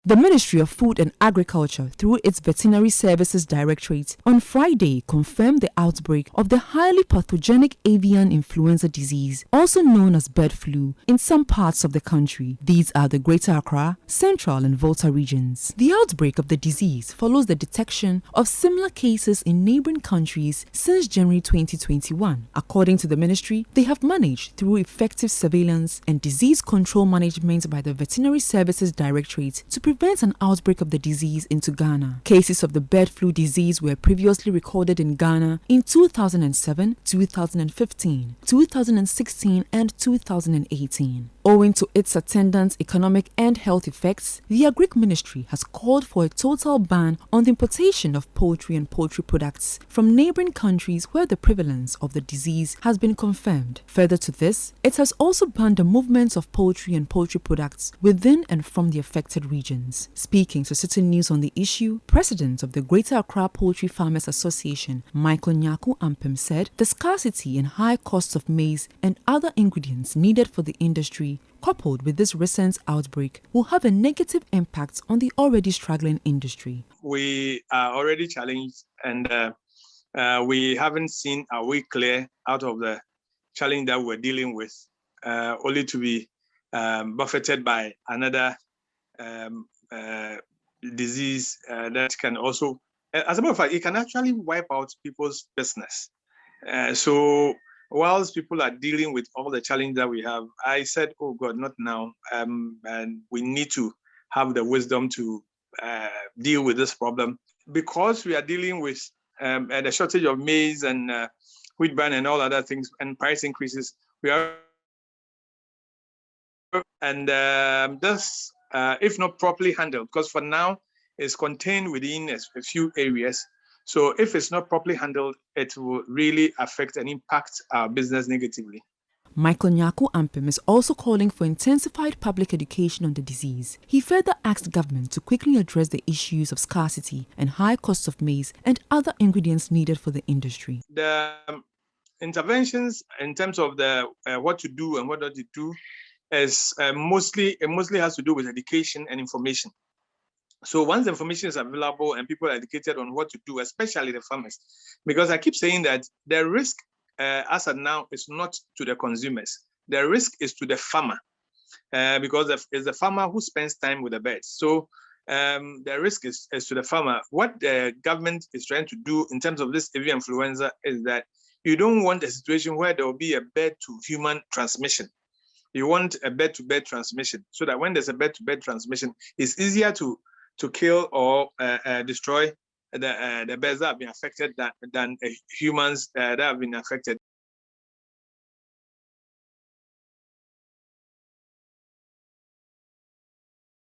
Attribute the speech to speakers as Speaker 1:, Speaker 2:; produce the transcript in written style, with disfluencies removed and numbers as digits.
Speaker 1: The Ministry of Food and Agriculture, through its Veterinary Services Directorate, on Friday confirmed the outbreak of the highly pathogenic avian influenza disease, also known as bird flu, in some parts of the country. These are the Greater Accra, Central and Volta regions. The outbreak of the disease follows the detection of similar cases in neighboring countries since January 2021. According to the ministry, they have managed through effective surveillance and disease control management by the Veterinary Services Directorate to prevent an outbreak of the disease into Ghana. Cases of the bird flu disease were previously recorded in Ghana in 2007, 2015, 2016 and 2018. Owing to its attendant economic and health effects, the Agric Ministry has called for a total ban on the importation of poultry and poultry products from neighboring countries where the prevalence of the disease has been confirmed. Further to this, it has also banned the movement of poultry and poultry products within and from the affected regions. Speaking to City News on the issue, President of the Greater Accra Poultry Farmers Association, Michael Nyaku Ampem, said the scarcity and high costs of maize and other ingredients needed for the industry, coupled with this recent outbreak, will have a negative impact on the already struggling industry.
Speaker 2: We are already challenged, and we haven't seen our way clear out of the challenge that we're dealing with, only to be buffeted by another disease that can also, as a matter of fact, it can actually wipe out people's business. So whilst people are dealing with all the challenges that we have, I said, oh God, not now. And we need to have the wisdom to deal with this problem. Because we are dealing with the shortage of maize and wheat bran and all other things and price increases, we are, and this, if not properly handled, because for now it's contained within a few areas. So if it's not properly handled, it will really affect and impact our business negatively.
Speaker 1: Michael Nyaku Ampem is also calling for intensified public education on the disease. He further asked government to quickly address the issues of scarcity and high costs of maize and other ingredients needed for the industry.
Speaker 2: The interventions in terms of the what to do and what not to do is mostly has to do with education and information. So once the information is available and people are educated on what to do, especially the farmers, because I keep saying that the risk as of now is not to the consumers. The risk is to the farmer, because it's the farmer who spends time with the birds. So the risk is to the farmer. What the government is trying to do in terms of this avian influenza is that you don't want a situation where there will be a bird-to-human transmission. You want a bird-to-bird transmission, so that when there's a bird-to-bird transmission, it's easier to kill or destroy the birds that have been affected than humans that have been affected.